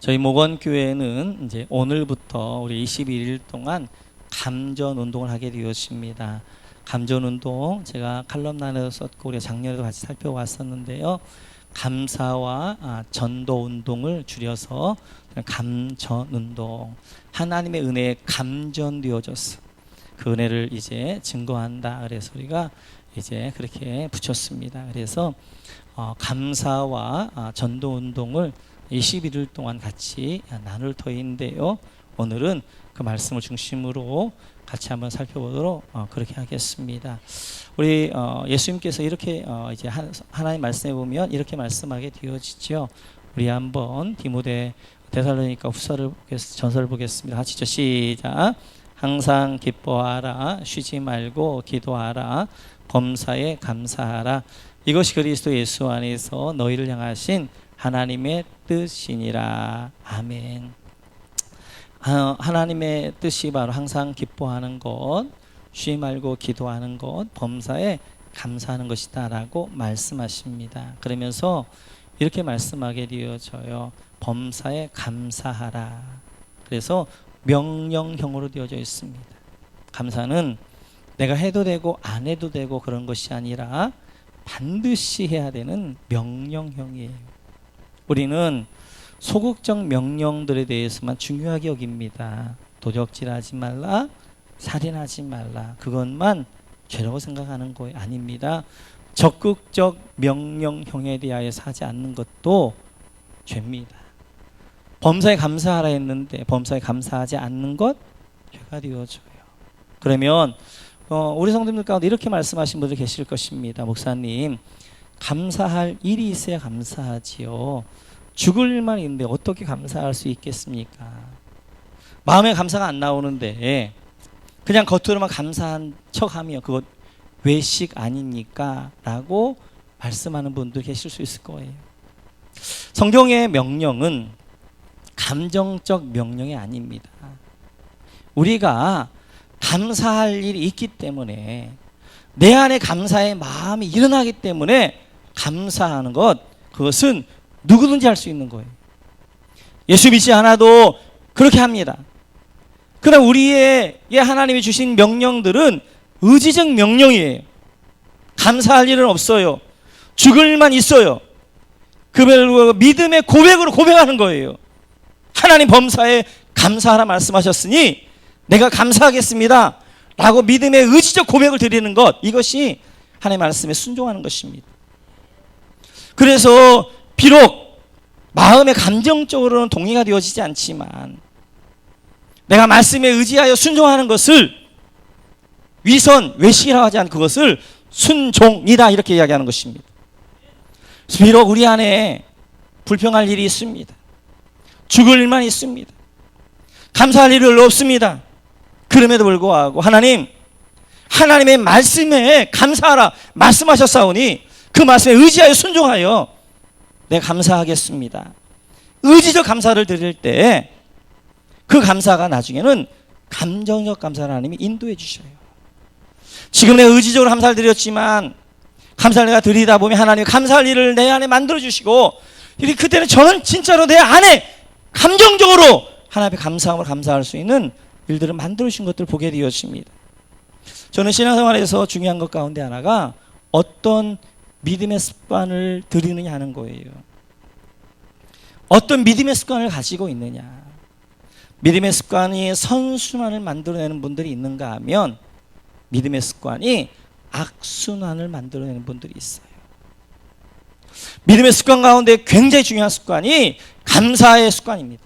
저희 목원교회는 이제 오늘부터 우리 21일 동안 감전 운동을 하게 되었습니다. 감전 운동 제가 칼럼란에도 썼고 우리가 작년에도 같이 살펴왔었는데요. 감사와 전도 운동을 줄여서 감전 운동. 하나님의 은혜에 감전되어졌어. 그 은혜를 이제 증거한다. 그래서 우리가 이제 그렇게 붙였습니다. 그래서 감사와 전도 운동을 21일 동안 같이 나눌 터인데요. 오늘은 그 말씀을 중심으로 같이 한번 살펴보도록 그렇게 하겠습니다. 우리 예수님께서 이렇게 이제 하나님 말씀에 보면 이렇게 말씀하게 되어지죠. 우리 한번 데살로니가 후서를 전서를 보겠습니다. 같이죠. 시작. 항상 기뻐하라, 쉬지 말고 기도하라, 범사에 감사하라. 이것이 그리스도 예수 안에서 너희를 향하신 하나님의 뜻이니라. 아멘. 하나님의 뜻이 바로 항상 기뻐하는 것, 쉬지 말고 기도하는 것, 범사에 감사하는 것이다 라고 말씀하십니다. 그러면서 이렇게 말씀하게 되어져요. 범사에 감사하라. 그래서 명령형으로 되어져 있습니다. 감사는 내가 해도 되고 안 해도 되고 그런 것이 아니라 반드시 해야 되는 명령형이에요. 우리는 소극적 명령들에 대해서만 중요하게 여깁니다. 도적질하지 말라, 살인하지 말라. 그것만 죄라고 생각하는 거 아닙니다. 적극적 명령형에 대하여서 하지 않는 것도 죄입니다. 범사에 감사하라 했는데 범사에 감사하지 않는 것 죄가 되어져요. 그러면 우리 성도님들 가운데 이렇게 말씀하신 분들 계실 것입니다. 목사님, 감사할 일이 있어야 감사하지요. 죽을 일만 있는데 어떻게 감사할 수 있겠습니까? 마음에 감사가 안 나오는데 그냥 겉으로만 감사한 척하며 그것 외식 아닙니까? 라고 말씀하는 분들 계실 수 있을 거예요. 성경의 명령은 감정적 명령이 아닙니다. 우리가 감사할 일이 있기 때문에 내 안에 감사의 마음이 일어나기 때문에 감사하는 것, 그것은 누구든지 할 수 있는 거예요. 예수 믿지 않아도 그렇게 합니다. 그러나 우리에게 하나님이 주신 명령들은 의지적 명령이에요. 감사할 일은 없어요. 죽을 일만 있어요. 그 믿음의 고백으로 고백하는 거예요. 하나님 범사에 감사하라 말씀하셨으니 내가 감사하겠습니다 라고 믿음의 의지적 고백을 드리는 것, 이것이 하나님의 말씀에 순종하는 것입니다. 그래서 비록 마음의 감정적으로는 동의가 되어지지 않지만 내가 말씀에 의지하여 순종하는 것을 위선, 외식이라고 하지 않고 그것을 순종이다 이렇게 이야기하는 것입니다. 비록 우리 안에 불평할 일이 있습니다. 죽을 일만 있습니다. 감사할 일이 별로 없습니다. 그럼에도 불구하고 하나님의 말씀에 감사하라 말씀하셨사오니 그 말씀에 의지하여 순종하여 내가 감사하겠습니다. 의지적 감사를 드릴 때 그 감사가 나중에는 감정적 감사를 하나님이 인도해 주셔요. 지금 내가 의지적으로 감사를 드렸지만 감사를 내가 드리다 보면 하나님이 감사할 일을 내 안에 만들어 주시고 그때는 저는 진짜로 내 안에 감정적으로 하나님 앞에 감사함을 감사할 수 있는 일들을 만들어 주신 것들을 보게 되었습니다. 저는 신앙생활에서 중요한 것 가운데 하나가 어떤 믿음의 습관을 들이느냐 하는 거예요. 어떤 믿음의 습관을 가지고 있느냐. 믿음의 습관이 선순환을 만들어내는 분들이 있는가 하면 믿음의 습관이 악순환을 만들어내는 분들이 있어요. 믿음의 습관 가운데 굉장히 중요한 습관이 감사의 습관입니다.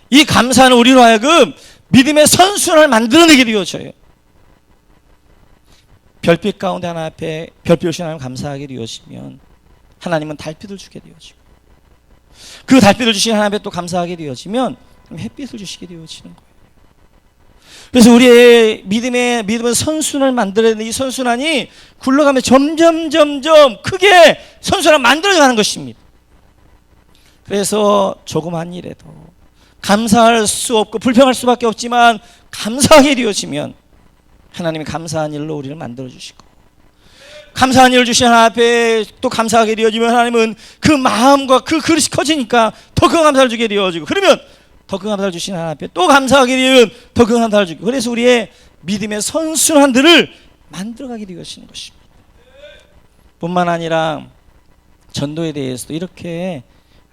이 감사는 우리로 하여금 믿음의 선순환을 만들어내게 되어져요. 별빛 가운데 하나 앞에 별빛 오신 하나님 감사하게 되어지면 하나님은 달빛을 주게 되어지고 그 달빛을 주신 하나님 앞에 또 감사하게 되어지면 햇빛을 주시게 되어지는 거예요. 그래서 우리의 믿음의 선순환을 만들어내는 이 선순환이 굴러가면 점점 크게 선순환을 만들어가는 것입니다. 그래서 조그만 일에도 감사할 수 없고 불평할 수밖에 없지만 감사하게 되어지면 하나님이 감사한 일로 우리를 만들어 주시고 감사한 일을 주신 하나님 앞에 또 감사하게 되어지면 하나님은 그 마음과 그 그릇이 커지니까 더 큰 감사를 주게 되어지고, 그러면 더 큰 감사를 주신 하나님 앞에 또 감사하게 되면 더 큰 감사를 주고, 그래서 우리의 믿음의 선순환들을 만들어가게 되어지는 것입니다. 뿐만 아니라 전도에 대해서도 이렇게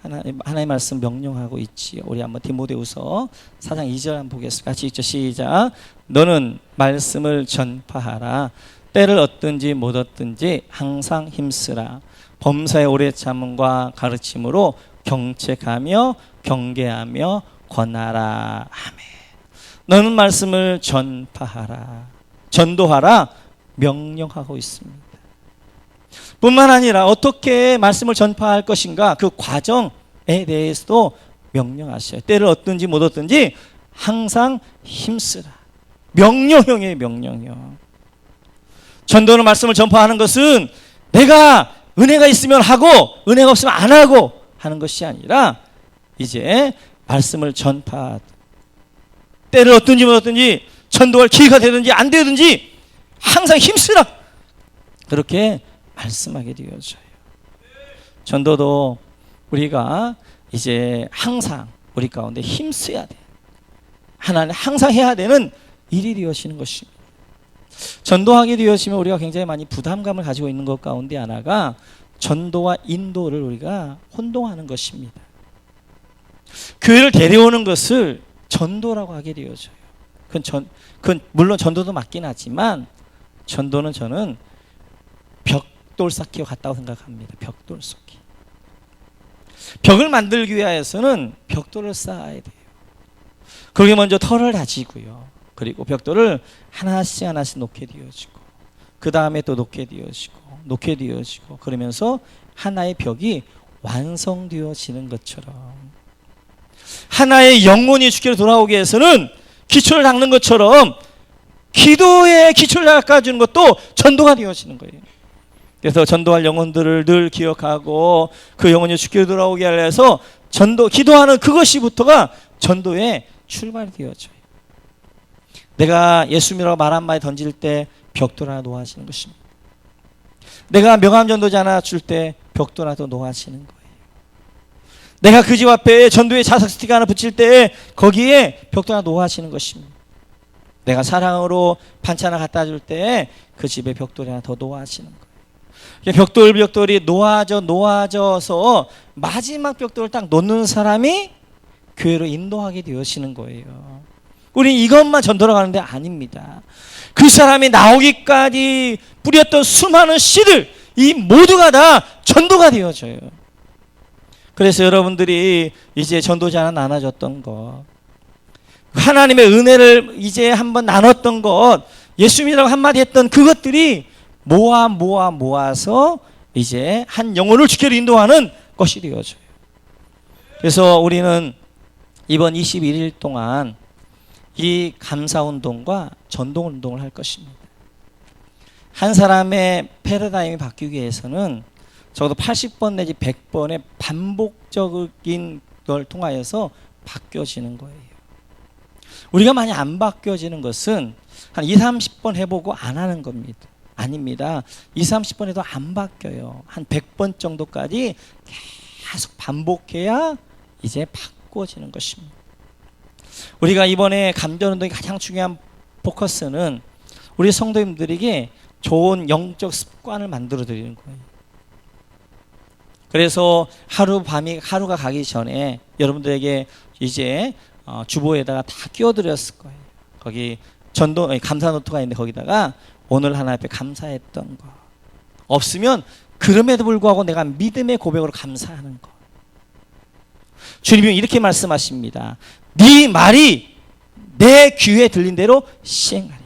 하나님의 말씀 명령하고 있지요. 우리 한번 디모데후서 4장 2절 한번 보겠습니다. 같이 읽죠. 시작. 너는 말씀을 전파하라. 때를 얻든지 못 얻든지 항상 힘쓰라. 범사의 오래 참음과 가르침으로 경책하며 경계하며 권하라. 아멘. 너는 말씀을 전파하라, 전도하라 명령하고 있습니다. 뿐만 아니라 어떻게 말씀을 전파할 것인가, 그 과정에 대해서도 명령하셔요. 때를 얻든지 못 얻든지 항상 힘쓰라. 명령형이에요. 명령형. 전도는 말씀을 전파하는 것은 내가 은혜가 있으면 하고 은혜가 없으면 안 하고 하는 것이 아니라, 이제 말씀을 전파, 때를 얻든지 못 얻든지 전도할 기회가 되든지 안 되든지 항상 힘쓰라, 그렇게 말씀하게 되어져요. 전도도 우리가 이제 항상 우리 가운데 힘써야 돼. 하나님 항상 해야 되는 일이 되어지는 것입니다. 전도하게 되어지면 우리가 굉장히 많이 부담감을 가지고 있는 것 가운데 하나가 전도와 인도를 우리가 혼동하는 것입니다. 교회를 데려오는 것을 전도라고 하게 되어져요. 그건 물론 전도도 맞긴 하지만, 전도는 저는 벽돌 쌓기와 같다고 생각합니다. 벽돌 쌓기. 벽을 만들기 위해서는 벽돌을 쌓아야 돼요. 거기에 먼저 털을 다지고요. 그리고 벽돌을 하나씩 하나씩 놓게 되어지고, 그 다음에 또 놓게 되어지고, 그러면서 하나의 벽이 완성되어지는 것처럼, 하나의 영혼이 주께로 돌아오기 위해서는 기초를 닦는 것처럼 기도의 기초를 닦아주는 것도 전도가 되어지는 거예요. 그래서 전도할 영혼들을 늘 기억하고 그 영혼이 주께로 돌아오게 하려 해서 기도하는 그것이부터가 전도의 출발이 되어져요. 내가 예수님이라고 말 한마디 던질 때 벽돌 하나 놓아지는 것입니다. 내가 명함 전도자 하나 줄 때 벽돌 하나 더 놓아지는 거예요. 내가 그 집 앞에 전도의 자석 스티커 하나 붙일 때 거기에 벽돌 하나 놓아지는 것입니다. 내가 사랑으로 반찬 하나 갖다 줄 때 그 집에 벽돌이 하나 더 놓아지는 거예요. 벽돌이 놓아져서 마지막 벽돌을 딱 놓는 사람이 교회로 인도하게 되어지는 거예요. 우린 이것만 전도로 가는 데 아닙니다. 그 사람이 나오기까지 뿌렸던 수많은 씨들, 이 모두가 다 전도가 되어져요. 그래서 여러분들이 이제 전도자 하나 나눠줬던 것, 하나님의 은혜를 이제 한번 나눴던 것, 예수님이라고 한마디 했던 그것들이 모아서 이제 한 영혼을 주께로 인도하는 것이 되어져요. 그래서 우리는 이번 21일 동안 이 감사운동과 전도운동을 할 것입니다. 한 사람의 패러다임이 바뀌기 위해서는 적어도 80번 내지 100번의 반복적인 걸 통하여서 바뀌어지는 거예요. 우리가 많이 안 바뀌어지는 것은 한 2, 30번 해보고 안 하는 겁니다. 아닙니다. 2, 30번 해도 안 바뀌어요. 한 100번 정도까지 계속 반복해야 이제 바꿔지는 것입니다. 우리가 이번에 감전운동의 가장 중요한 포커스는 우리 성도님들에게 좋은 영적 습관을 만들어 드리는 거예요. 그래서 하루가 가기 전에 여러분들에게 이제 주보에다가 다 끼워드렸을 거예요. 거기 감사 노트가 있는데 거기다가 오늘 하나님 앞에 감사했던 거 없으면 그럼에도 불구하고 내가 믿음의 고백으로 감사하는 거. 주님이 이렇게 말씀하십니다. 네 말이 내 귀에 들린 대로 시행하리라.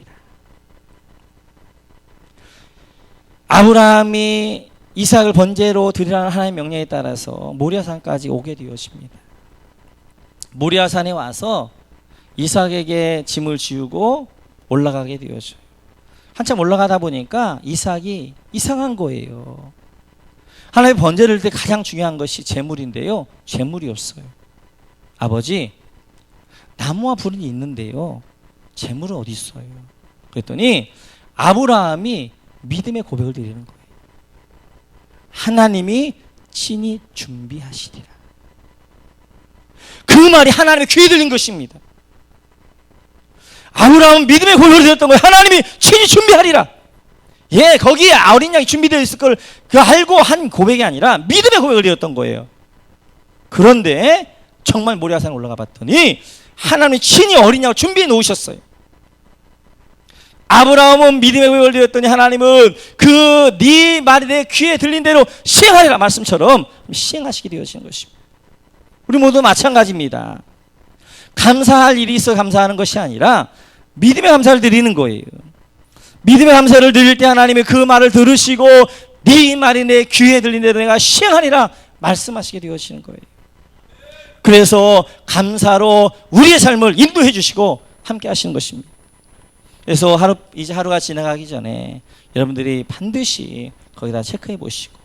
아브라함이 이삭을 번제로 드리라는 하나님의 명령에 따라서 모리아산까지 오게 되었습니다. 모리아산에 와서 이삭에게 짐을 지우고 올라가게 되었어요. 한참 올라가다 보니까 이삭이 이상한 거예요. 하나님의 번제를 드릴 때 가장 중요한 것이 제물인데요, 제물이 없어요. 아버지, 나무와 불은 있는데요, 제물은 어디 있어요? 그랬더니 아브라함이 믿음의 고백을 드리는 거예요. 하나님이 친히 준비하시리라. 그 말이 하나님의 귀에 들린 것입니다. 아브라함은 믿음의 고백을 드렸던 거예요. 하나님이 친히 준비하리라. 예, 거기에 어린 양이 준비되어 있을 걸 그 알고 한 고백이 아니라 믿음의 고백을 드렸던 거예요. 그런데 정말 모리아산에 올라가 봤더니 하나님이 친히 어린 양을 준비해 놓으셨어요. 아브라함은 믿음의 고백을 드렸더니 하나님은 그 네 말이 내 귀에 들린 대로 시행하리라 말씀처럼 시행하시게 되어지는 것입니다. 우리 모두 마찬가지입니다. 감사할 일이 있어 감사하는 것이 아니라 믿음의 감사를 드리는 거예요. 믿음의 감사를 드릴 때 하나님이 그 말을 들으시고 네 말이 내 귀에 들린 대로 내가 시행하리라 말씀하시게 되어지는 거예요. 그래서 감사로 우리의 삶을 인도해 주시고 함께 하시는 것입니다. 그래서 이제 하루가 지나가기 전에 여러분들이 반드시 거기다 체크해 보시고,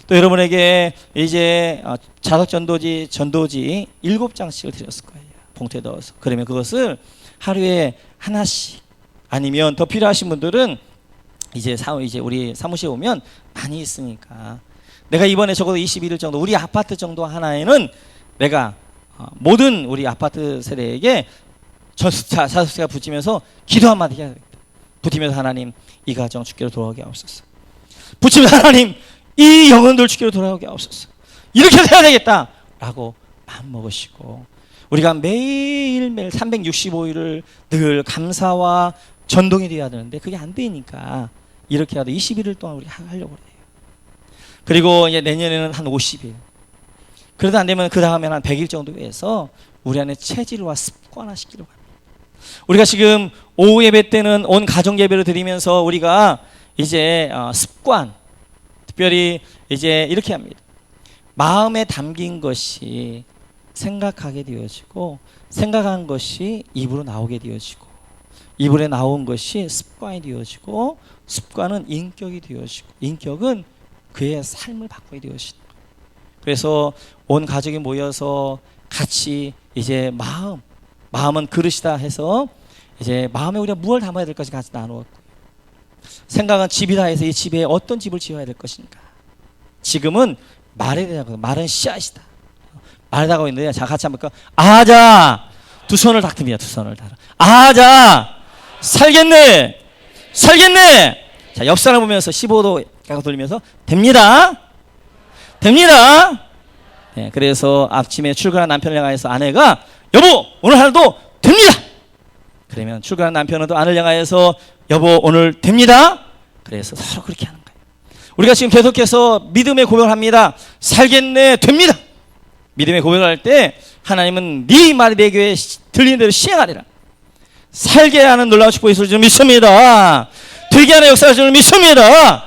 또 여러분에게 이제 자석 전도지 7장씩을 드렸을 거예요. 봉투에 넣어서. 그러면 그것을 하루에 하나씩, 아니면 더 필요하신 분들은 이제 우리 사무실에 오면 많이 있으니까 내가 이번에 적어도 21일 정도 우리 아파트 정도 하나에는 내가 모든 우리 아파트 세대에게 자석지가 붙이면서 기도 한마디 해야 되겠다. 붙이면서 하나님 이 가정 주께로 돌아오게 하옵소서. 붙이면서 하나님 이 영혼들 주께로 돌아오게 하옵소서. 이렇게 해야 되겠다 라고 마음먹으시고, 우리가 매일매일 365일을 늘 감사와 전동이 되어야 되는데 그게 안 되니까 이렇게라도 21일 동안 우리 하려고 해요. 그리고 이제 내년에는 한 50일, 그래도 안 되면 그 다음에는 한 100일 정도 해서 우리 안에 체질과 습관화시키려고 합니다. 우리가 지금 오후 예배 때는 온 가정 예배를 드리면서 우리가 이제 습관, 특별히 이제 이렇게 합니다. 마음에 담긴 것이 생각하게 되어지고, 생각한 것이 입으로 나오게 되어지고, 입으로 나온 것이 습관이 되어지고, 습관은 인격이 되어지고, 인격은 그의 삶을 바꾸게 되어지는 거예요. 그래서 온 가족이 모여서 같이 이제 마음은 그릇이다 해서 이제 마음에 우리가 무엇을 담아야 될 것인가 같이 나누었고, 생각은 집이다 해서 이 집에 어떤 집을 지어야 될 것인가. 지금은 말에 대한, 말은 씨앗이다. 말하고 있는데, 자, 같이 한번 볼까요? 아자! 두 손을 다 듭니다. 두 손을 다. 아자! 살겠네! 살겠네! 자, 옆 사람 보면서 15도 가고 돌리면서, 됩니다! 됩니다! 네, 그래서 아침에 출근한 남편을 향해서 아내가, 여보! 오늘 하루도 됩니다! 그러면 출근한 남편은 또 아내를 향해서, 여보, 오늘 됩니다! 그래서 서로 그렇게 하는 거예요. 우리가 지금 계속해서 믿음의 고백을 합니다. 살겠네! 됩니다! 믿음의 고백을 할 때 하나님은 네 말이 내 귀에 들리는 대로 시행하리라. 살게 하는 놀라운 축복이 있을 줄 믿습니다. 되게 하는 역사를 줄 믿습니다.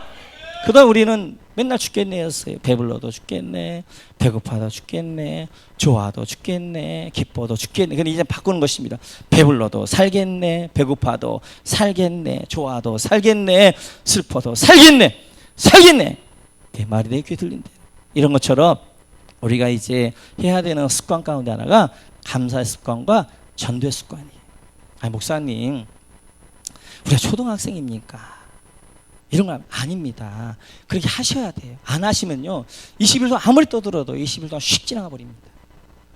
그동안 우리는 맨날 죽겠네 였어요. 배불러도 죽겠네, 배고파도 죽겠네, 좋아도 죽겠네, 기뻐도 죽겠네. 근데 이제 바꾸는 것입니다. 배불러도 살겠네, 배고파도 살겠네, 좋아도 살겠네, 슬퍼도 살겠네, 살겠네. 내 말이 내 귀에 들린대. 이런 것처럼 우리가 이제 해야 되는 습관 가운데 하나가 감사의 습관과 전도의 습관이에요. 아니, 목사님, 우리가 초등학생입니까? 이런 거 아닙니다. 그렇게 하셔야 돼요. 안 하시면요, 20일 동안 아무리 떠들어도 20일 동안 휙 지나가 버립니다.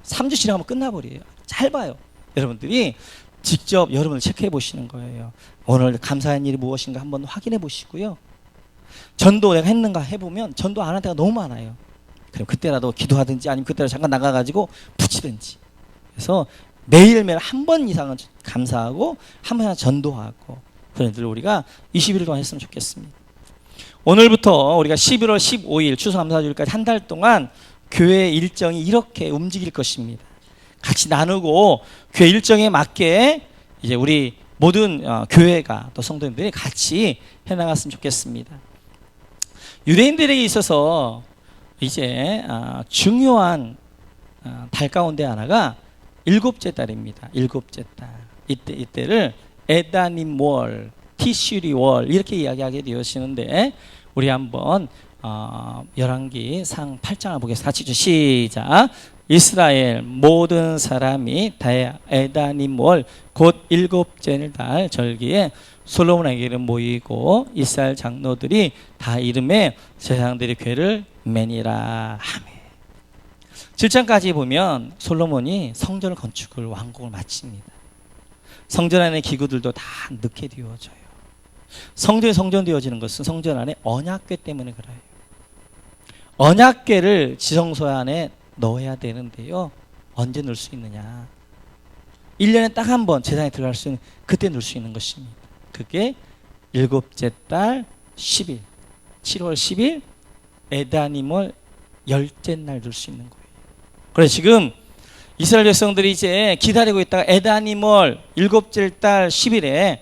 3주 지나가면 끝나버려요. 짧아요. 여러분들이 직접 여러분을 체크해 보시는 거예요. 오늘 감사한 일이 무엇인가 한번 확인해 보시고요. 전도 내가 했는가 해보면 전도 안 할 때가 너무 많아요. 그럼 그때라도 기도하든지 아니면 그때라도 잠깐 나가가지고 붙이든지. 그래서 매일매일 한 번 이상은 감사하고 한 번 이상 전도하고, 그런 일을 우리가 21일 동안 했으면 좋겠습니다. 오늘부터 우리가 11월 15일 추수감사주일까지 한 달 동안 교회 일정이 이렇게 움직일 것입니다. 같이 나누고 교회 일정에 맞게 이제 우리 모든 교회가 또 성도님들이 같이 해나갔으면 좋겠습니다. 유대인들에게 있어서 이제 중요한 달 가운데 하나가 일곱째 달입니다. 일곱째 달. 이때를 에다님월, 티슈리월 이렇게 이야기하게 되어지는데, 우리 한번 열왕기 상 8장을 보겠습니다. 같이 시작. 이스라엘 모든 사람이 다 에다님월 곧 일곱째 달 절기에 솔로몬에게로 모이고 이스라엘 장로들이 다 이름에 제사장들이 궤를 매니라 하며 7장까지 보면 솔로몬이 성전을 건축을 완공을 마칩니다. 성전 안에 기구들도 다 넣게 되어져요. 성전이 성전되어지는 것은 성전 안에 언약궤 때문에 그래요. 언약궤를 지성소 안에 넣어야 되는데요. 언제 넣을 수 있느냐? 1년에 딱 한 번 제사장이 들어갈 수 있는 그때 넣을 수 있는 것입니다. 그게 일곱째 달 10일 7월 10일 에다님월 열째 날 넣을 수 있는 거예요. 그래서 지금 이스라엘 백성들이 이제 기다리고 있다가 에다님월 일곱째 달 10일에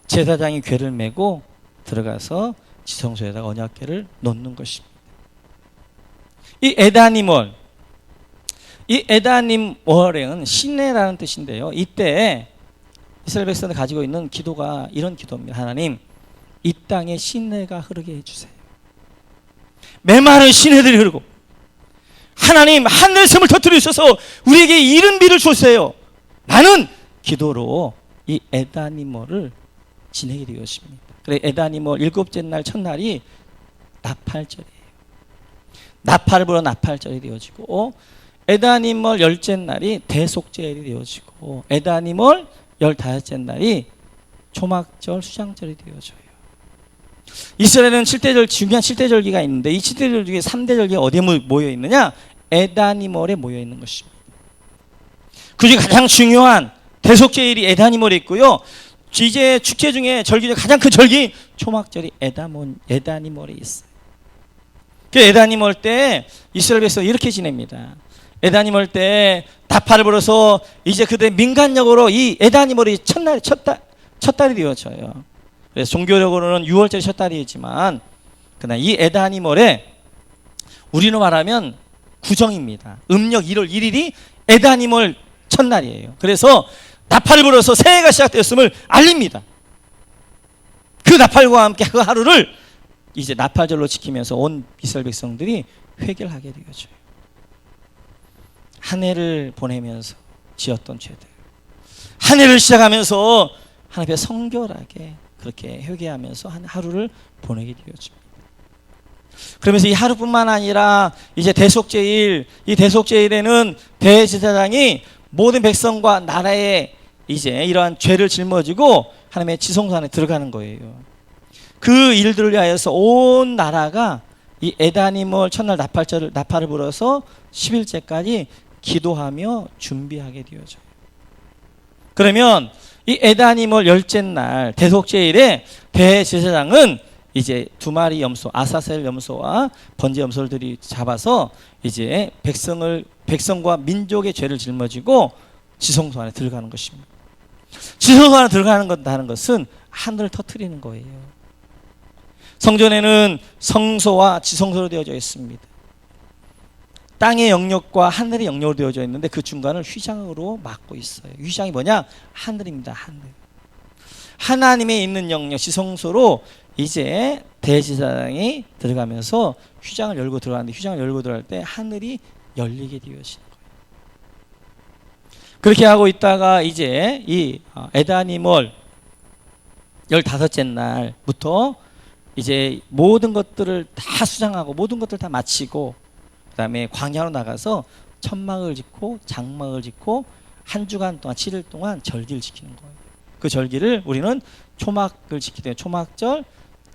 제사장이 궤를 메고 들어가서 지성소에다가 언약궤를 놓는 것입니다. 이 에다님월은 신내라는 뜻인데요. 이때 이스라엘 백성들이 가지고 있는 기도가 이런 기도입니다. 하나님, 이 땅에 신내가 흐르게 해주세요. 메마른 신내들이 흐르고 하나님 하늘의 샘을 터뜨려 주셔서 우리에게 이른 비를 주세요. 라는 기도로 이 에다님월을 지내게 되었습니다. 그래 에다님월 일곱째 날 첫날이 나팔절이에요. 나팔을 불어 나팔절이 되어지고 에다님월 열째 날이 대속절이 되어지고 에다님월 15째 날이 초막절 수장절이 되어져요. 이스라엘은 7대절 중요한 7대절기가 있는데 이 7대절 중에 3대절기가 어디에 모여 있느냐? 에다님월에 모여 있는 것입니다. 그중에 가장 중요한 대속제일이 에다님월에 있고요. 이제 축제 중에 절기 중 가장 큰 절기 초막절이 에다님월에 있어요. 그 에다님월 때 이스라엘 백성이 이렇게 지냅니다. 에다님월 때 나팔을 불어서 이제 그때 민간적으로 이 에다님월이 첫 달이 되어져요. 그래서 종교적으로는 6월절이 첫 달이지만 그러나 이 에다님월에 우리로 말하면 구정입니다. 음력 1월 1일이 에다님월 첫날이에요. 그래서 나팔을 불어서 새해가 시작되었음을 알립니다. 그 나팔과 함께 그 하루를 이제 나팔절로 지키면서 온 이스라엘 백성들이 회개를 하게 되어져요. 한 해를 보내면서 지었던 죄들, 한 해를 시작하면서 하나님 앞에 성결하게 그렇게 회개하면서 한 하루를 보내게 되어집니다. 그러면서 이 하루뿐만 아니라 이제 대속제일, 이 대속제일에는 대제사장이 모든 백성과 나라에 이제 이러한 죄를 짊어지고 하나님의 지성소 안에 들어가는 거예요. 그 일들을 위하여서 온 나라가 이 에다님월 첫날 나팔을 불어서 10일째까지 기도하며 준비하게 되어져요. 그러면 이 에다님월 열째 날 대속제일에 대제사장은 이제 2마리 염소, 아사셀 염소와 번제 염소들이 잡아서 이제 백성과 민족의 죄를 짊어지고 지성소 안에 들어가는 것입니다. 지성소 안에 들어가는 것은 하늘을 터뜨리는 거예요. 성전에는 성소와 지성소로 되어져 있습니다. 땅의 영역과 하늘의 영역으로 되어져 있는데 그 중간을 휘장으로 막고 있어요. 휘장이 뭐냐? 하늘입니다. 하늘. 하나님의 있는 영역 지성소로 이제 대제사장이 들어가면서 휘장을 열고 들어가는데 휘장을 열고 들어갈 때 하늘이 열리게 되어지는 거예요. 그렇게 하고 있다가 이제 이 에다님월 15째 날부터 이제 모든 것들을 다 수장하고 모든 것들을 다 마치고 그 다음에 광야로 나가서 천막을 짓고 장막을 짓고 한 주간 동안 7일 동안 절기를 지키는 거예요. 그 절기를 우리는 초막을 지키기 때문에 초막절,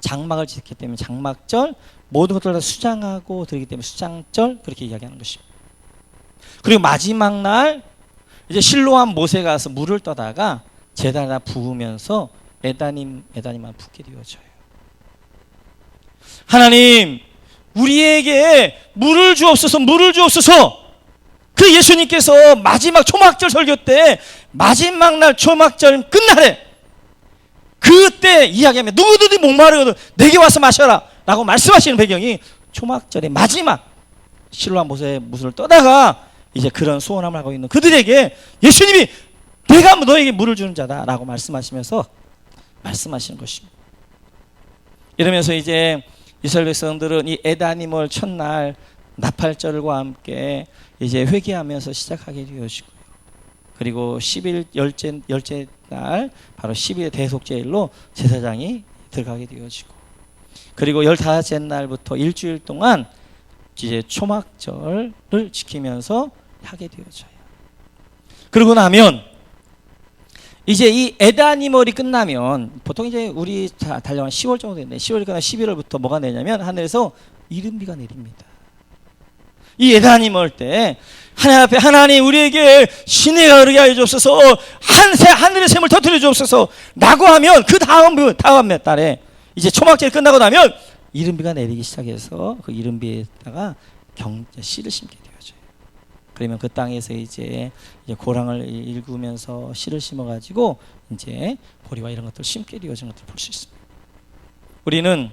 장막을 지키기 때문에 장막절, 모든 것들을 다 수장하고 들기 때문에 수장절 그렇게 이야기하는 것입니다. 그리고 마지막 날 이제 실로암 못에 가서 물을 떠다가 제단에다 부으면서 에다님만 붓게 되어져요. 하나님 우리에게 물을 주옵소서 물을 주옵소서. 그 예수님께서 마지막 초막절 설교 때 마지막 날 초막절 끝날에 그때 이야기하면 누구든지 목마르거든 내게 와서 마셔라 라고 말씀하시는 배경이 초막절의 마지막 실로암 못에 물을 떠다가 이제 그런 소원함을 하고 있는 그들에게 예수님이 내가 너에게 물을 주는 자다 라고 말씀하시면서 말씀하시는 것입니다. 이러면서 이제 이스라엘 백성들은 이 에다님월 첫날 나팔절과 함께 이제 회개하면서 시작하게 되어지고요. 그리고 10일 열째 날 바로 10일의 대속제일로 제사장이 들어가게 되어지고, 그리고 15째 날부터 일주일 동안 이제 초막절을 지키면서 하게 되어져요. 그러고 나면 이제 이 에다니멀이 끝나면 보통 이제 우리 달려간 10월 정도 됐네. 10월이 끝나 11월부터 뭐가 내냐면 하늘에서 이른비가 내립니다. 이 에다니멀 때 하나님 앞에 하나님 우리에게 시내가 흐르게 하여 주옵소서, 하늘의 샘을 터뜨려 주옵소서 라고 하면 그 다음 달에 이제 초막절이 끝나고 나면 이른비가 내리기 시작해서 그 이른비에다가 씨를 심게 되어져요. 그러면 그 땅에서 이제 고랑을 일구면서 씨를 심어가지고 이제 보리와 이런 것들 심게 되어지는 것들을 볼 수 있습니다. 우리는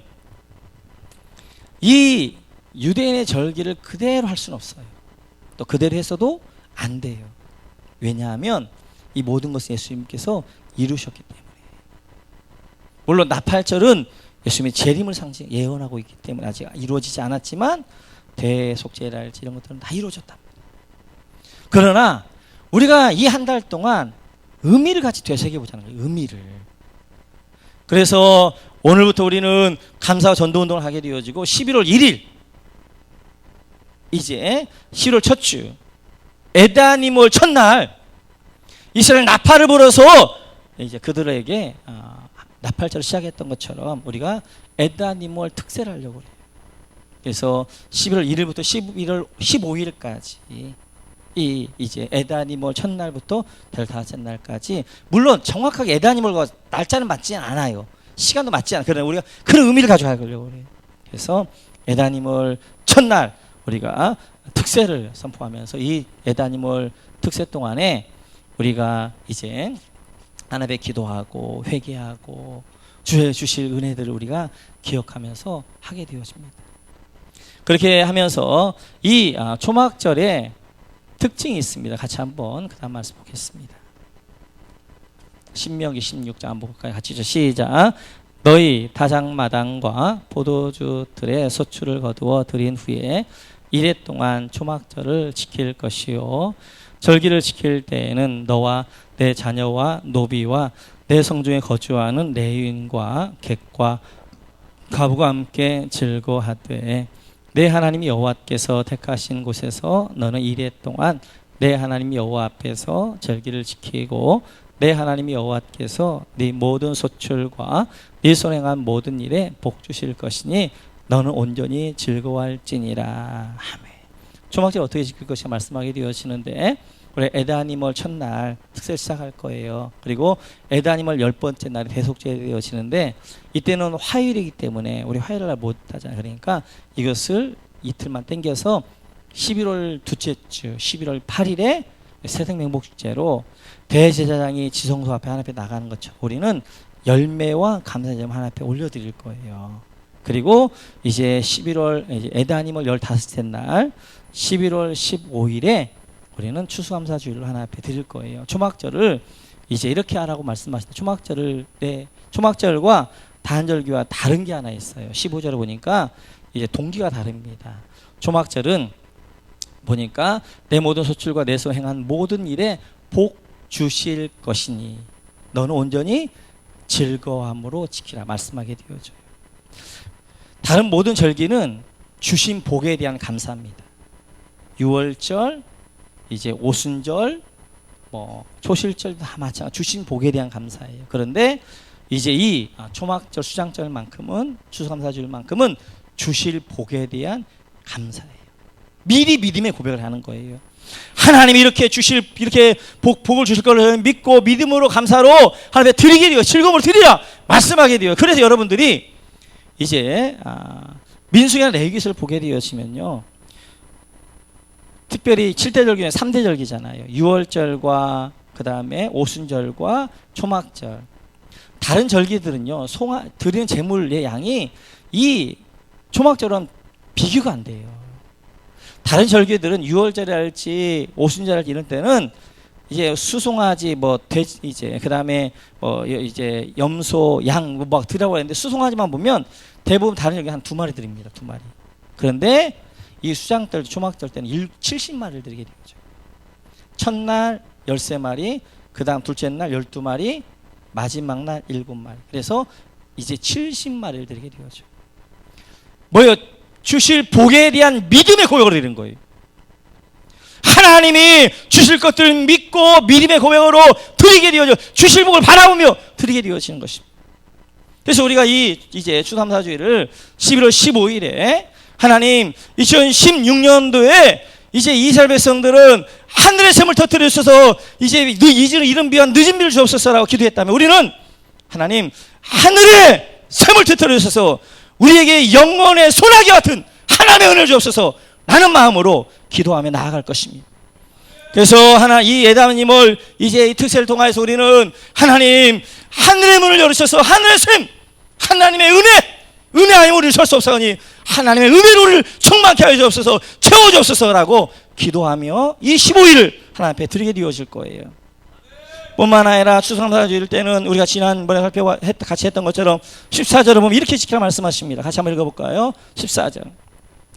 이 유대인의 절기를 그대로 할 수는 없어요. 또 그대로 했어도 안 돼요. 왜냐하면 이 모든 것을 예수님께서 이루셨기 때문에. 물론 나팔절은 예수님의 재림을 예언하고 있기 때문에 아직 이루어지지 않았지만 대속제랄지 이런 것들은 다 이루어졌답니다. 그러나 우리가 이 한 달 동안 의미를 같이 되새겨보자는 거예요. 의미를. 그래서 오늘부터 우리는 감사와 전도운동을 하게 되어지고 11월 1일 이제 10월 첫 주 에다니몰 첫날 이스라엘 나팔을 불어서 이제 그들에게 나팔절을 시작했던 것처럼 우리가 에다니몰 특세를 하려고 그래요. 그래서 11월 1일부터 11월 15일까지 이제 에다니몰 첫날부터 15째 날까지, 물론 정확하게 에다니몰과 날짜는 맞지 않아요. 시간도 맞지 않아요. 그러나 우리가 그런 의미를 가져가려고 그래요. 그래서 에다니몰 첫날 우리가 특세를 선포하면서 이 에다니몰 특세 동안에 우리가 이제 하나님께 기도하고 회개하고 주의 주실 은혜들을 우리가 기억하면서 하게 되어집니다. 그렇게 하면서 이 초막절에 특징이 있습니다. 같이 한번 그 다음 말씀 보겠습니다. 신명기 16장 한번 볼까요? 같이 시작. 너희 다장마당과 포도주들의 소출을 거두어 드린 후에 이래 동안 초막절을 지킬 것이요, 절기를 지킬 때에는 너와 내 자녀와 노비와 내 성중에 거주하는 레위인과 객과 가부가 함께 즐거워하되 내 하나님 여호와께서 택하신 곳에서 너는 이래 동안 내 하나님 여호와 앞에서 절기를 지키고 내 하나님 여호와께서 네 모든 소출과 네 손에 행한 모든 일에 복 주실 것이니 너는 온전히 즐거워할지니라. 아멘. 초막절 어떻게 지킬 것인가 말씀하게 되어지는데, 우리 에다니몰 첫날 특세를 시작할 거예요. 그리고 에다니몰 10번째 날이 대속제가 되어지는데 이때는 화요일이기 때문에 우리 화요일 날 못 하잖아요. 그러니까 이것을 이틀만 당겨서 11월 둘째 주 11월 8일에 새생명복축제로 대제사장이 지성소 앞에 하나님 앞에 나가는 것처럼 우리는 열매와 감사제물 하나님 앞에 올려드릴 거예요. 그리고 이제 11월 이제 에다니몰 15째 날 11월 15일에 우리는 추수감사주일로 하나 앞에 드릴 거예요. 초막절을 이제 이렇게 하라고 말씀하시는데, 초막절과 단절기와 다른 게 하나 있어요. 15절을 보니까 이제 동기가 다릅니다. 초막절은 보니까 내 모든 소출과 내 손 행한 모든 일에 복 주실 것이니 너는 온전히 즐거움으로 지키라 말씀하게 되어져요. 다른 모든 절기는 주신 복에 대한 감사입니다. 유월절, 이제 오순절, 초실절 다 마찬가지 주신 복에 대한 감사예요. 그런데 이제 이 초막절 수장절만큼은 추수감사주일만큼은 주실 복에 대한 감사예요. 미리 믿음의 고백을 하는 거예요. 하나님이 이렇게 복을 주실 걸 믿고 믿음으로 감사로 하나님께 드리게 돼요. 즐거움을 드리라 말씀하게 돼요. 그래서 여러분들이 이제 민수기나 레위기서를 보게 되어지면요, 특별히 7대 절기는 3대 절기잖아요. 유월절과 그 다음에 오순절과 초막절. 다른 절기들은요, 드리는 제물의 양이 이 초막절은 비교가 안 돼요. 다른 절기들은 유월절이랄지 오순절이랄지 이런 때는 이제 수송아지 이제 그 다음에 이제 염소 양 막 드리라고 했는데 수송아지만 보면 대부분 다른 절기 한 2마리 드립니다. 2마리. 그런데 이 수장들 초막절 때는 70마리를 드리게 되죠. 첫날 13마리, 그 다음 둘째 날 12마리, 마지막 날 7마리. 그래서 이제 70마리를 드리게 되죠. 뭐요? 주실 복에 대한 믿음의 고백을 드리는 거예요. 하나님이 주실 것들을 믿고 믿음의 고백으로 드리게 되어져 주실 복을 바라보며 드리게 되어지는 것입니다. 그래서 우리가 이제 추수감사주일을 11월 15일에 하나님 2016년도에 이제 이스라엘 백성들은 하늘의 샘을 터뜨려 주셔서 이제 이른 비와 늦은 비를 주옵소서라고 기도했다면 우리는 하나님 하늘의 샘을 터뜨려 주셔서 우리에게 영원의 소나기 같은 하나님의 은혜를 주옵소서 라는 마음으로 기도하며 나아갈 것입니다. 그래서 이 예담임을 이제 이 특세를 통하여서 우리는 하나님 하늘의 문을 열으셔서 하늘의 샘 하나님의 은혜 아니면 우리는 설 수 없사오니 하나님의 은혜로 우리를 충만케 하여 주옵소서 채워 주옵소서라고 기도하며 이 15일을 하나님 앞에 드리게 되어질 거예요. 뿐만 아니라 추수감사주일 때는 우리가 지난번에 같이 했던 것처럼 14절을 보면 이렇게 지키라 말씀하십니다. 같이 한번 읽어볼까요? 14절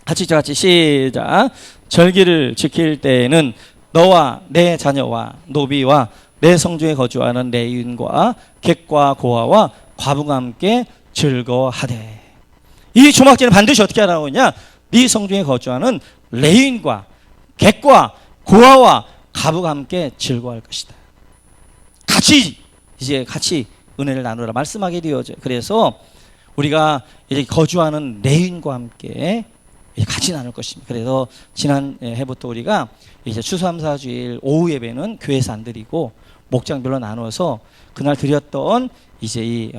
같이 시작. 절기를 지킬 때에는 너와 내 자녀와 노비와 내 성중에 거주하는 레위인과 객과 고아와 과부가 함께 즐거워하되. 이 조막제는 반드시 어떻게 하라고 하냐? 네 성중에 거주하는 레위인과 객과 고아와 과부가 함께 즐거워할 것이다. 같이 은혜를 나누라 말씀하게 되어져. 그래서 우리가 이제 거주하는 레위인과 함께 같이 나눌 것입니다. 그래서 지난 해부터 우리가 이제 추수감사주일 오후 예배는 교회에서 안 드리고 목장별로 나누어서 그날 드렸던 이제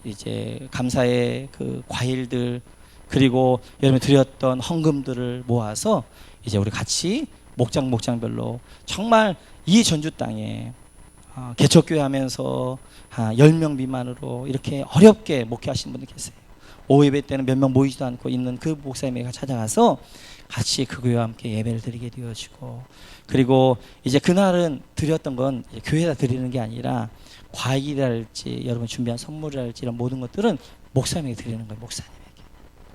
이제 감사의 그 과일들 그리고 여러분이 드렸던 헌금들을 모아서 이제 우리 같이 목장별로 정말 이 전주 땅에 개척교회 하면서 10명 미만으로 이렇게 어렵게 목회하시는 분들 계세요. 오후 예배 때는 몇 명 모이지도 않고 있는 그 목사님에게 찾아가서 같이 그 교회와 함께 예배를 드리게 되어지고, 그리고 이제 그날은 드렸던 건 교회에다 드리는 게 아니라 과일이랄지 여러분 준비한 선물이랄지 이런 모든 것들은 목사님에게 드리는 거예요. 목사님에게.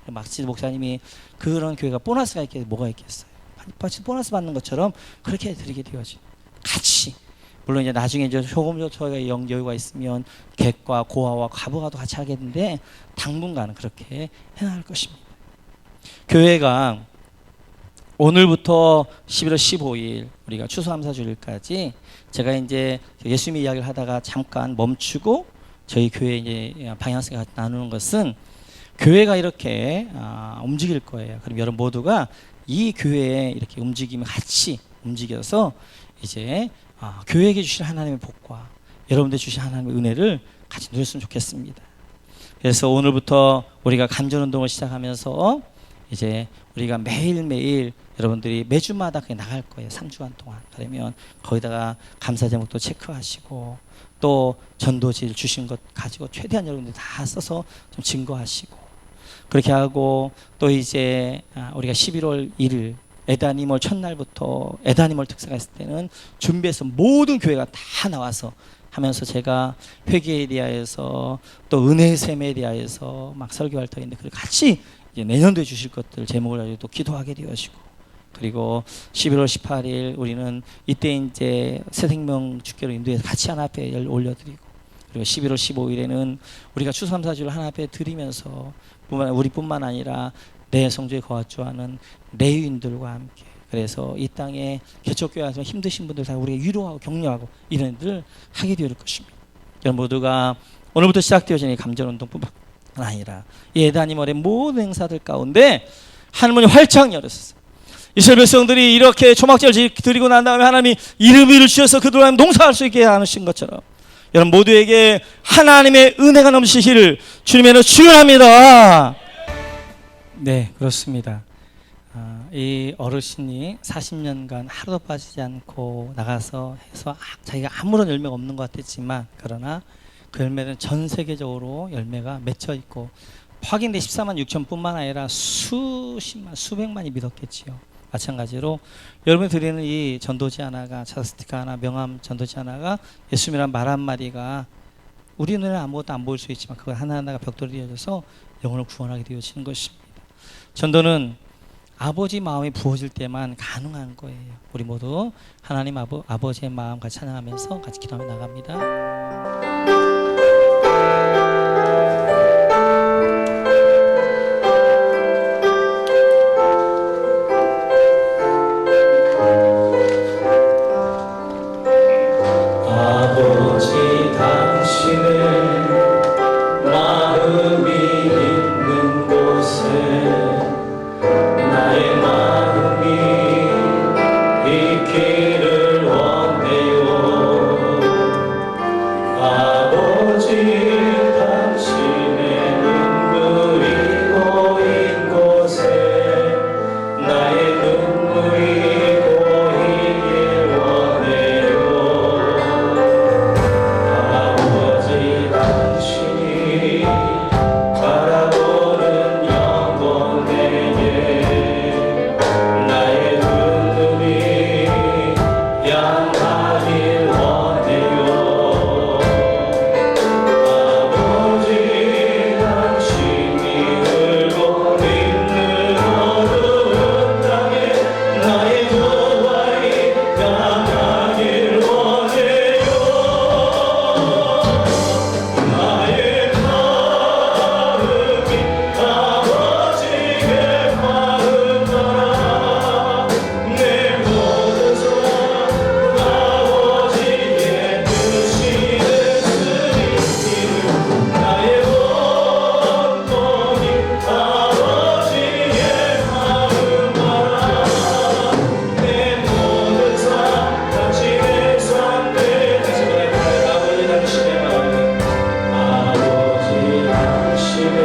막지 목사님이 그런 교회가 보너스가 있게 뭐가 있겠어요. 보너스 받는 것처럼 그렇게 드리게 되어지. 같이. 물론 이제 나중에 이제 조금 저희가 여유가 있으면 객과 고아와 과부가도 같이 하겠는데 당분간은 그렇게 해나갈 것입니다. 교회가 오늘부터 11월 15일 우리가 추수감사주일까지 제가 이제 예수님 이야기를 하다가 잠깐 멈추고 저희 교회 이제 방향성을 나누는 것은 교회가 이렇게 움직일 거예요. 그럼 여러분 모두가 이 교회에 이렇게 움직이면 같이 움직여서 이제 교회에게 주신 하나님의 복과 여러분들 주신 하나님의 은혜를 같이 누렸으면 좋겠습니다. 그래서 오늘부터 우리가 간전운동을 시작하면서 이제 우리가 매일매일 여러분들이 매주마다 그냥 나갈 거예요. 3주간 동안. 그러면 거기다가 감사 제목도 체크하시고 또 전도지를 주신 것 가지고 최대한 여러분들이 다 써서 좀 증거하시고 그렇게 하고 또 이제 우리가 11월 1일 에다니몰 첫날부터 에다니몰 특사가 있을 때는 준비해서 모든 교회가 다 나와서 하면서 제가 회개에 대하여서 또 은혜의 샘에 대하여서 막 설교 활동인데 그걸 같이 이제 내년도에 주실 것들 제목을 가지고 또 기도하게 되어지고, 그리고 11월 18일 우리는 이때 이제 새생명 축제로 인도해서 같이 하나 앞에 올려드리고, 그리고 11월 15일에는 우리가 추수감사주를 하나 앞에 드리면서 우리뿐만 아니라 내 성주에 거주하는 레위인들과 함께, 그래서 이 땅에 개척교회에서 힘드신 분들 다 우리가 위로하고 격려하고 이런 일을 하게 될 것입니다. 여러분 모두가 오늘부터 시작되어지는 감전운동뿐만 아니라 이 에다니몰의 모든 행사들 가운데 하나님이 활짝 열었어요. 이스라엘 백성들이 이렇게 초막절을 드리고 난 다음에 하나님이 이름을 주셔서 그들과 농사할 수 있게 하신 것처럼 여러분 모두에게 하나님의 은혜가 넘치시기를 주님의 이름으로 축원합니다. 네, 그렇습니다. 이 어르신이 40년간 하루도 빠지지 않고 나가서 해서 자기가 아무런 열매가 없는 것 같았지만 그러나 그 열매는 전 세계적으로 열매가 맺혀 있고 확인된 14만 6천 뿐만 아니라 수십만 수백만이 믿었겠지요. 마찬가지로 여러분이 드리는 이 전도지 하나가, 차스티카 하나, 명함 전도지 하나가 예수님이란 말 한마디가 우리 눈에는 아무것도 안 보일 수 있지만 그걸 하나하나가 벽돌이 되어져서 영혼을 구원하게 되어지는 것입니다. 전도는 아버지 마음이 부어질 때만 가능한 거예요. 우리 모두 하나님 아버지의 마음 같이 찬양하면서 같이 기도하며 나갑니다. 아버지 당신의 마음이 있는 곳에 나의 마음이 있기를 원해요. 아버지 당신의 눈물이 고인 곳에 나의 눈물이 고이길 원해요. 아버지 당신이 바라보는 영혼에게 나의 눈물이 향하길 원해요. 아버지 당신이 울고 있는 어두운 땅에 나의 도발이 향하길 원해요. 나의 마음이 아버지의 마음 따라 내 모든 삶 아버지의 뜻이 됐으니 나의 온몸이 아버지의 마음 따라 내 모든 삶 당신의 삶 되시네. 아버지 당신의 마음 아버지 당신의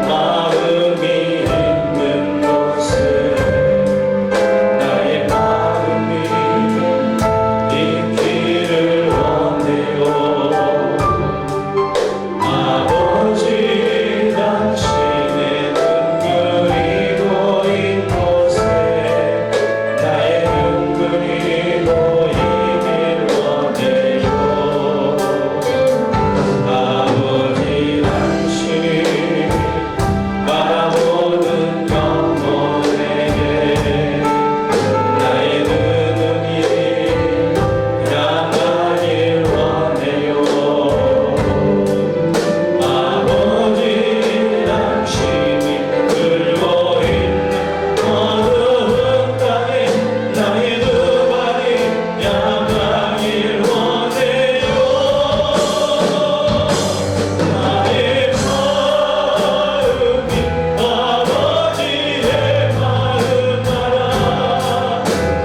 마음이 있는 곳에 나의 마음이 있기를 원해요. 아버지 당신의 눈물이 고인 곳에 나의 눈물이 고이길 원해요. 아버지 당신이 바라보는 영혼에게 나의 눈물이 향하길 원해요. 아버지 당신이 울고 있는 어두운 땅에 나의 두 발이 향하길 원해요. 나의 마음이 아버지의 마음 따라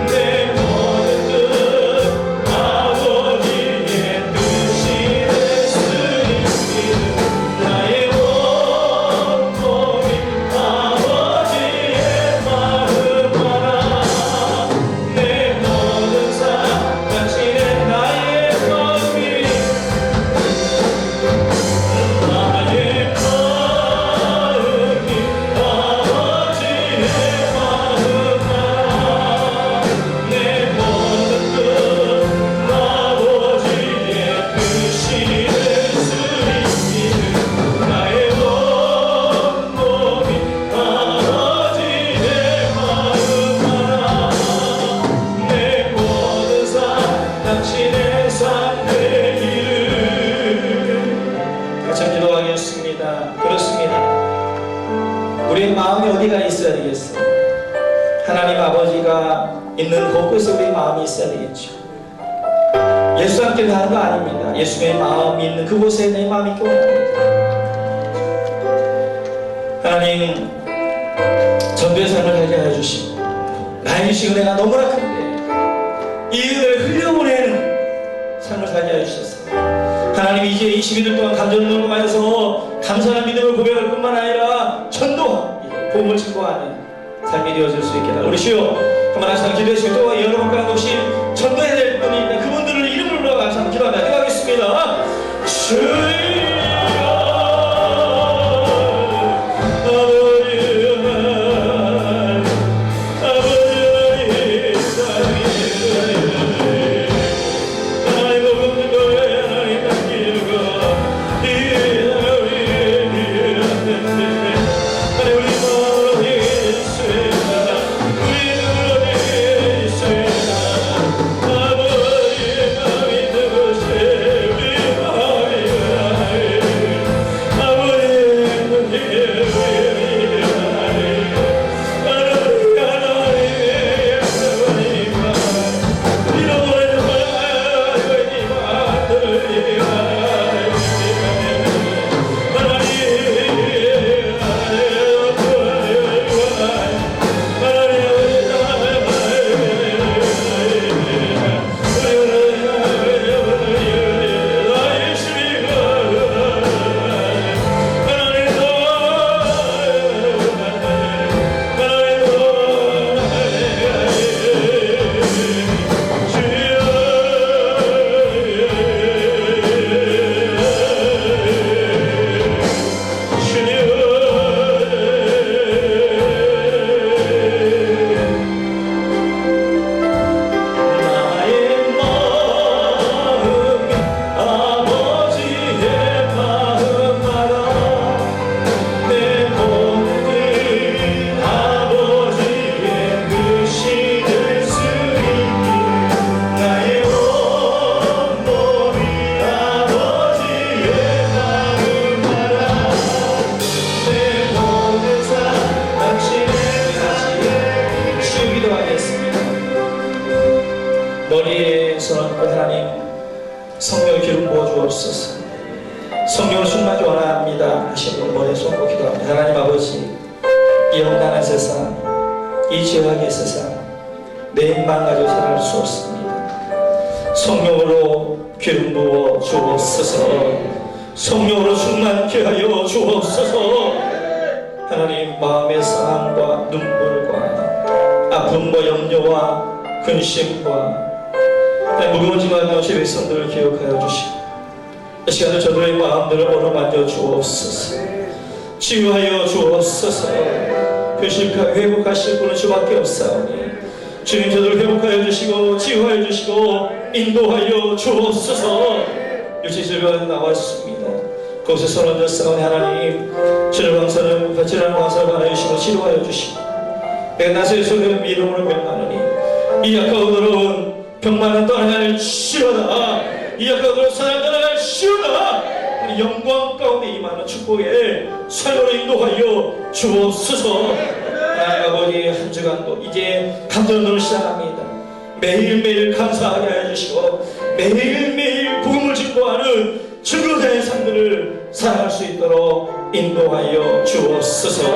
내 모든 뜻 아버지의 뜻이 됐으니 나의 온몸이 아버지의 마음 따라 내 모든 삶 당신의 나의 마음이 나의 마음이 아버지의 마음 따라 내 모든 뜻 아버지의 뜻이 됐으니 나의 온몸이 아버지의 마음 따라 내 모든 삶 당신의 삶 되기를. 같이 기도하겠습니다. 그렇습니다. 우리의 마음이 어디가 있어야 되겠어요? 하나님 아버지가 있는 곳곳에 우리의 마음이 있어야 되겠죠. 예수 함께 가는 거 아닙니다. 예수의 마음이 있는 그곳에 내 마음이 있기 원합니다. 하나님 전도의 삶을 살게 해주시고 나의 주신 은혜가 너무나 큰데 이 은혜를 흘려보내는 삶을 살게 해주셔서 하나님 이제 22일 동안 감정을 녹음하여서 감사한 믿음을 고백할 뿐만 아니라 전도하고 복음을 증거하는 삶이 되어질 수 있게 우리 주여 한번 하시다 기도하시고 또 여러분 가운데 혹시 전도해야 될 분이 있다 그분들을 이름을 불러 감사하며 기도하며 기도하겠습니다. 주여 우리 마음이 하나님 성령의 기름 부어주옵소서. 성령을 충만히 원합니다 하신 분 머리에 손고 기도합니다. 하나님 아버지, 이 험난한 세상, 이 죄악의 세상, 내 힘만 가지고 살아갈 수 없습니다. 성령으로 기름 부어 주옵소서. 성령으로 충만케 하여 주옵소서. 하나님, 마음의 상함과 눈물과 아픔과 염려와 근심과 무거운 짐을 가진 제 백성들을 기억하여 주시고, 이 시간에 저들의 마음들을 어루만져 주옵소서. 치유하여 주옵소서. 회복하실 분은 주밖에 없사오니 주님, 저들을 회복하여 주시고 치유하여 주시고 인도하여 주옵소서. 유치질병에 나왔습니다. 거기서 선언져 싸우니 하나님, 질환 광사를 받아주시고 치료하여 주시고, 내가 나서의 소리를 이름으로 명하노니 이 약하고 더러운 병만은 떠날시로다. 이 약하고 사랑 떠날시로다. 영광 가운데 임하는 축복에 삶으로 인도하여 주옵소서. 하나님 아버지, 한 주간도 이제 감전으로 시작합니다. 매일매일 감사하게 하여 주시고 매일매일 복음을 증거하는 증거자의 삶들을 살아갈 수 있도록 인도하여 주옵소서.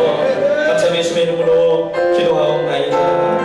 감사의 예수의 이름으로 기도하옵나이다.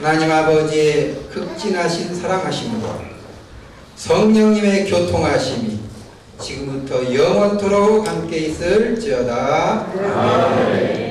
하나님 아버지의 극진하신 사랑하심으로 성령님의 교통하심이 지금부터 영원토록 함께 있을지어다. 아멘.